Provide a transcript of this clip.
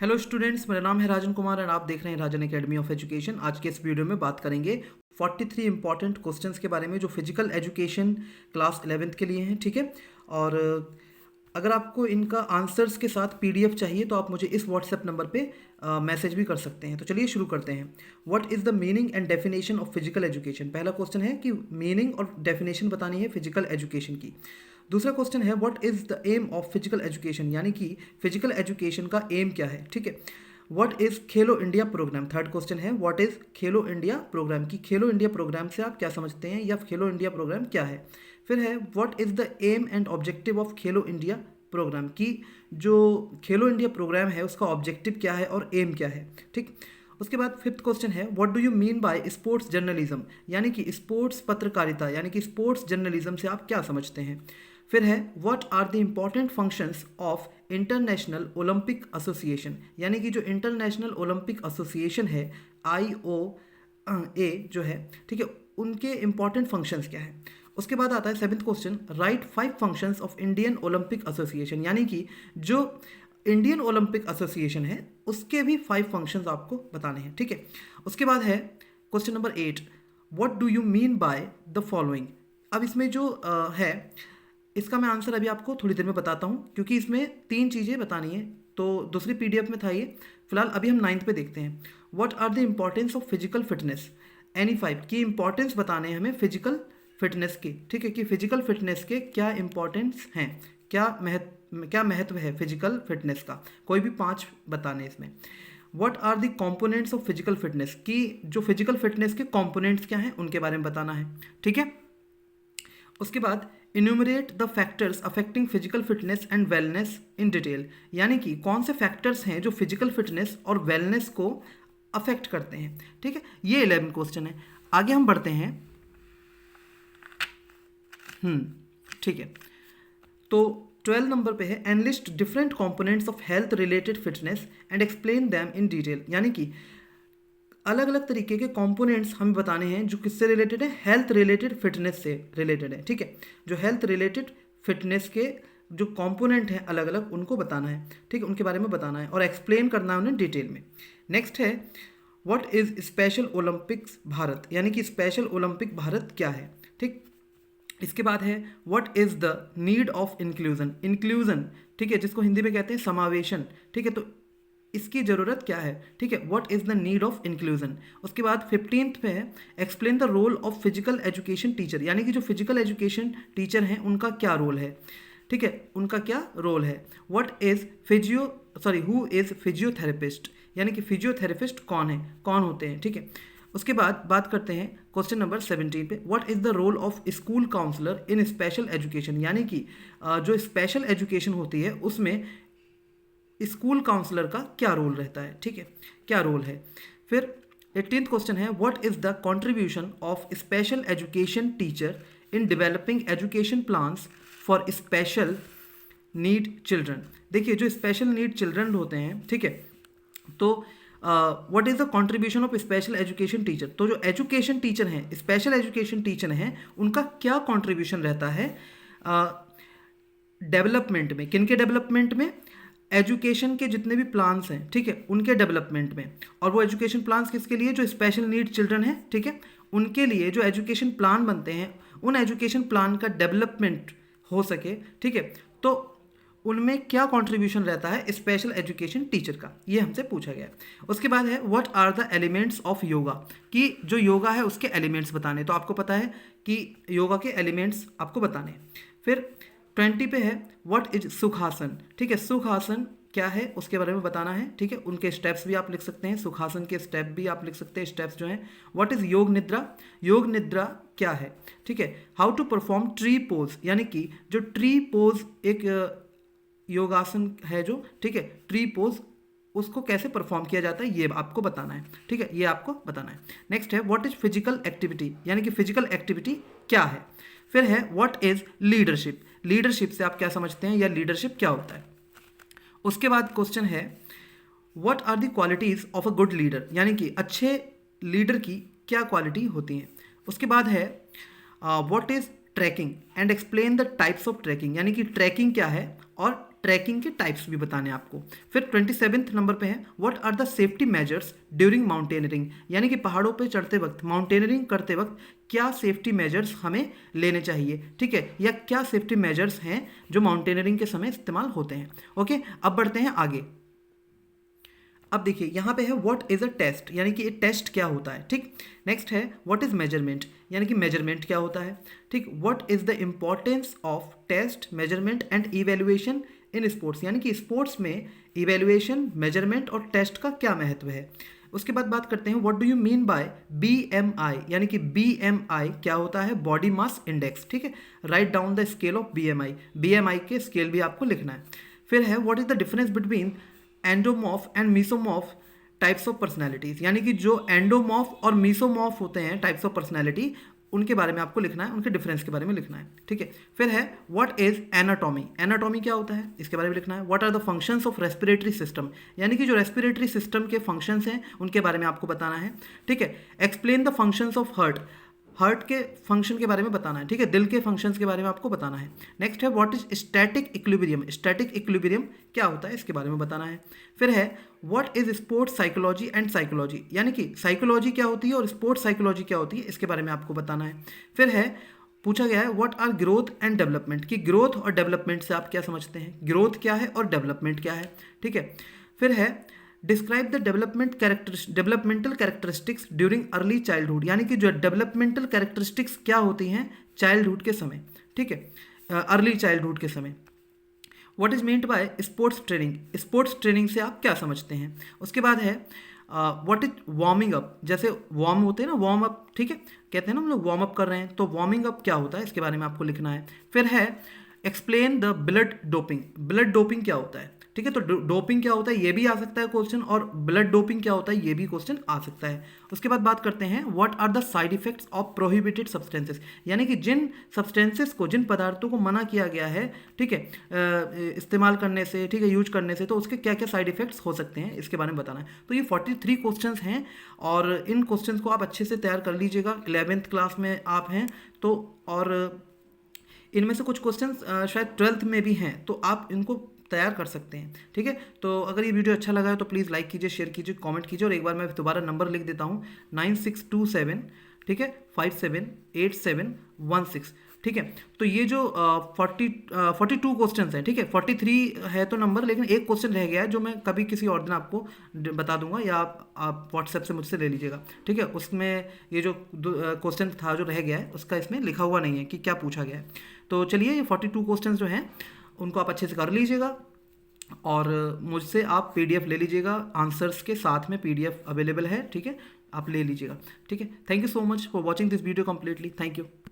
Hello students, मेरा नाम है राजन कुमार और आप देख रहे हैं राजन एकेडमी ऑफ एजुकेशन। आज के इस वीडियो में बात करेंगे 43 इंपॉर्टेंट क्वेश्चंस के बारे में जो फिजिकल एजुकेशन क्लास 11th के लिए हैं। ठीक है, और अगर आपको इनका आंसर्स के साथ पीडीएफ चाहिए तो आप मुझे इस व्हाट्सएप नंबर पे मैसेज भी कर सकते हैं। तो चलिए शुरू करते हैं। What is the meaning and definition of physical education. पहला क्वेश्चन है कि मीनिंग और डेफिनेशन बतानी है फिजिकल एजुकेशन की। दूसरा क्वेश्चन है what is the aim of physical education, यानी कि फिजिकल एजुकेशन का एम क्या है। ठीक है, what is Khelo India programme. Third question है what is Khelo India programme, की खेलो इंडिया प्रोग्राम से आप क्या समझते हैं या खेलो इंडिया प्रोग्राम क्या है। फिर है what is the aim and objective of Khelo India programme, की जो खेलो इंडिया प्रोग्राम है उसका ऑब्जेक्टिव क्या है और एम क्या है। ठीक, उसके बाद फिफ्थ क्वेश्चन है what do you mean by sports journalism, यानी कि स्पोर्ट्स पत्रकारिता यानी कि स्पोर्ट्स जर्नलिज्म से आप क्या समझते हैं। फिर है what are the important functions of international Olympic association, यानी कि जो इंटरनेशनल ओलंपिक एसोसिएशन है IOA जो है, ठीक है, उनके इंपॉर्टेंट फंक्शंस क्या है। उसके बाद आता है seventh question right 5 functions of Indian Olympic association, यानी कि जो इंडियन ओलंपिक एसोसिएशन है उसके भी 5 फंक्शंस आपको बताने हैं। ठीक है, उसके बाद है question number 8 what do you mean by the following. अब इसमें जो है इसका मैं आंसर अभी आपको थोड़ी देर में बताता हूँ, क्योंकि इसमें 3 चीज़ें बतानी है। तो दूसरी पीडीएफ में था ये, फिलहाल अभी हम 9th पे देखते हैं। What are the importance of physical fitness, NE5 की इंपॉर्टेंस बताने हैं हमें फिजिकल फिटनेस की। ठीक है, कि फिजिकल फिटनेस के क्या इंपॉर्टेंस हैं, क्या महत्व है फिजिकल फिटनेस का, कोई भी 5 बताने इसमें। What are the components of physical fitness, की जो फिजिकल फिटनेस के कंपोनेंट्स क्या हैं उनके बारे में बताना है। ठीक है, उसके बाद enumerate the factors affecting physical fitness and wellness in detail, यानी कि कौन से फैक्टर्स हैं जो फिजिकल फिटनेस और वेलनेस को अफेक्ट करते हैं। ठीक है, ये 11 क्वेश्चन है। आगे हम बढ़ते हैं। ठीक है, तो 12 नंबर पे है enlist different components of health related fitness and explain them in detail, यानी कि अलग अलग तरीके के कंपोनेंट्स हमें बताने हैं जो किससे रिलेटेड है, हेल्थ रिलेटेड फिटनेस से रिलेटेड है। ठीक है, जो हेल्थ रिलेटेड फिटनेस के जो कंपोनेंट हैं अलग अलग उनको बताना है। ठीक है, उनके बारे में बताना है और एक्सप्लेन करना है उन्हें डिटेल में। नेक्स्ट है what is special Olympics Bharat, यानी कि स्पेशल ओलंपिक भारत क्या है। ठीक, इसके बाद है what is the need of inclusion, ठीक है, जिसको हिंदी में कहते हैं समावेशन। ठीक है, तो इसकी ज़रूरत क्या है। ठीक है, what is the need of inclusion. उसके बाद 15th पे है explain the role of physical education teacher, यानी कि जो फिजिकल एजुकेशन टीचर हैं उनका क्या रोल है। ठीक है, उनका क्या रोल है। What is who is physiotherapist, यानी कि फिजियोथेरेपिस्ट कौन है, कौन होते हैं। ठीक है, उसके बाद बात करते हैं क्वेश्चन नंबर 17 पे what is the role of school counsellor in special education, यानी कि जो स्पेशल एजुकेशन होती है उसमें स्कूल काउंसलर का क्या रोल रहता है। ठीक है, क्या रोल है। फिर 18th क्वेश्चन है what is the contribution of special education teacher in developing education plans for special need children. देखिए, जो स्पेशल नीड चिल्ड्रन होते हैं, ठीक है, तो what is the contribution of special education teacher, तो जो एजुकेशन टीचर हैं, स्पेशल एजुकेशन टीचर हैं, उनका क्या कंट्रीब्यूशन रहता है डेवलपमेंट में। किन के डेवलपमेंट में, एजुकेशन के जितने भी प्लान्स हैं, ठीक है, उनके डेवलपमेंट में। और वो एजुकेशन प्लान्स किसके लिए, जो स्पेशल नीड चिल्ड्रन हैं, ठीक है, उनके लिए जो एजुकेशन प्लान बनते हैं उन एजुकेशन प्लान का डेवलपमेंट हो सके। ठीक है, तो उनमें क्या कंट्रीब्यूशन रहता है स्पेशल एजुकेशन टीचर का, ये हमसे पूछा गया है। उसके बाद है what are the elements of yoga, कि जो योगा है उसके एलिमेंट्स बताने। तो आपको पता है कि योगा के एलिमेंट्स आपको बताने। फिर 20 पे है व्हाट इज सुखासन, ठीक है, सुखासन क्या है उसके बारे में बताना है। ठीक है, उनके स्टेप्स भी आप लिख सकते हैं, सुखासन के स्टेप भी आप लिख सकते हैं, स्टेप्स जो हैं। व्हाट इज योग निद्रा, योग निद्रा क्या है। ठीक है, how to perform tree pose, यानी कि जो ट्री पोज एक योगासन है जो, ठीक है, ट्री पोज उसको कैसे परफॉर्म किया जाता है ये आपको बताना है। ठीक है, ये आपको बताना है। नेक्स्ट है व्हाट इज फिजिकल एक्टिविटी, यानी कि फिजिकल एक्टिविटी क्या है। फिर है व्हाट इज लीडरशिप, लीडरशिप से आप क्या समझते हैं या लीडरशिप क्या होता है। उसके बाद क्वेश्चन है what are the qualities of a good leader, यानी कि अच्छे लीडर की क्या क्वालिटी होती हैं। उसके बाद है what is trekking and explain the types of trekking, यानी कि ट्रैकिंग क्या है और ट्रैकिंग के टाइप्स भी बताने आपको। फिर 27th नंबर पे है what are the safety measures during mountaineering, यानी कि पहाड़ों पे चढ़ते वक्त, माउंटेनियरिंग करते वक्त क्या सेफ्टी मेजर्स हमें लेने चाहिए, ठीक है, या क्या सेफ्टी मेजर्स हैं जो माउंटेनियरिंग के समय इस्तेमाल होते हैं। ओके, अब बढ़ते हैं आगे। अब देखिए यहाँ पे है व्हाट इज़ अ टेस्ट, यानी कि एक टेस्ट क्या होता है, ठीक। नेक्स्ट है व्हाट इज़ मेजरमेंट, यानी कि मेजरमेंट क्या होता है, ठीक। What is the importance of test, measurement and evaluation in sports, यानी कि स्पोर्ट्स में इवेल्युएशन, मेजरमेंट और टेस्ट का क्या महत्व है। उसके बाद बात करते हैं what do you mean by BMI, यानी कि BMI क्या होता है, बॉडी मास इंडेक्स, ठीक है। Write down the scale of BMI के स्केल भी आपको लिखना है। फिर है what is the difference between endomorph and mesomorph types of personalities, यानी कि जो एंडोमॉर्फ और मीसोमॉर्फ होते हैं टाइप्स ऑफ पर्सनैलिटी, उनके बारे में आपको लिखना है, उनके डिफरेंस के बारे में लिखना है, ठीक है। फिर है व्हाट इज एनाटॉमी, एनाटॉमी क्या होता है, इसके बारे में लिखना है। What are the functions of respiratory system, यानी कि जो रेस्पिरेटरी सिस्टम के फंक्शंस हैं उनके बारे में आपको बताना है, ठीक है। Explain the functions of heart के फंक्शन के बारे में बताना है, ठीक है, दिल के फंक्शंस के बारे में आपको बताना है। नेक्स्ट है what is static equilibrium, static equilibrium क्या होता है इसके बारे में बताना है। फिर है what is sports psychology and psychology, यानी कि साइकोलॉजी क्या होती है और स्पोर्ट्स साइकोलॉजी क्या होती है, इसके बारे में आपको बताना है। फिर है पूछा गया है what are growth and development, कि ग्रोथ और डेवलपमेंट से आप क्या समझते हैं, ग्रोथ क्या है और डेवलपमेंट क्या है, ठीक है। फिर है describe the developmental characteristics during early childhood, यानी कि जो डेवलपमेंटल कैरेक्टरिस्टिक्स क्या होती हैं चाइल्डहुड के समय, ठीक है, अर्ली चाइल्डहुड के समय। What is meant by sports training, sports training से आप क्या समझते हैं। उसके बाद है व्हाट इज वार्मिंग अप, जैसे वार्म होते हैं ना, वार्म अप, ठीक है, कहते हैं ना हम लोग वार्म अप कर रहे हैं, तो वार्मिंग अप क्या होता है इसके बारे में आपको लिखना है। फिर है explain the blood doping, blood doping क्या होता है, ठीक है, तो डोपिंग क्या होता है ये भी आ सकता है क्वेश्चन, और ब्लड डोपिंग क्या होता है ये भी क्वेश्चन आ सकता है। उसके बाद बात करते हैं what are the side effects of prohibited substances, यानी कि जिन सब्सटेंसेस को, जिन पदार्थों को मना किया गया है, ठीक है, इस्तेमाल करने से, ठीक है, यूज करने से, तो उसके क्या क्या साइड इफेक्ट्स हो सकते हैं इसके बारे में बताना है। तो ये 43 क्वेश्चंस हैं और इन क्वेश्चंस को आप अच्छे से तैयार कर लीजिएगा। 11th क्लास में आप हैं तो, और इनमें से कुछ क्वेश्चंस शायद 12th में भी हैं, तो आप इनको तैयार कर सकते हैं, ठीक है। तो अगर ये वीडियो अच्छा लगा है तो प्लीज़ लाइक कीजिए, शेयर कीजिए, कमेंट कीजिए, और एक बार मैं दोबारा नंबर लिख देता हूँ 9627, ठीक है, 578716, ठीक है। तो ये जो 42 क्वेश्चन हैं, ठीक है, 43 है तो नंबर, लेकिन एक क्वेश्चन रह गया है जो मैं कभी किसी और दिन आपको बता दूंगा, या आप व्हाट्सएप से मुझसे ले लीजिएगा, ठीक है। उसमें ये जो क्वेश्चन था जो रह गया है उसका इसमें लिखा हुआ नहीं है कि क्या पूछा गया है। तो चलिए ये 42 क्वेश्चन जो हैं उनको आप अच्छे से कर लीजिएगा, और मुझसे आप PDF ले लीजिएगा, आंसर्स के साथ में PDF अवेलेबल है, ठीक है, आप ले लीजिएगा, ठीक है। Thank you so much for watching this video completely, thank you.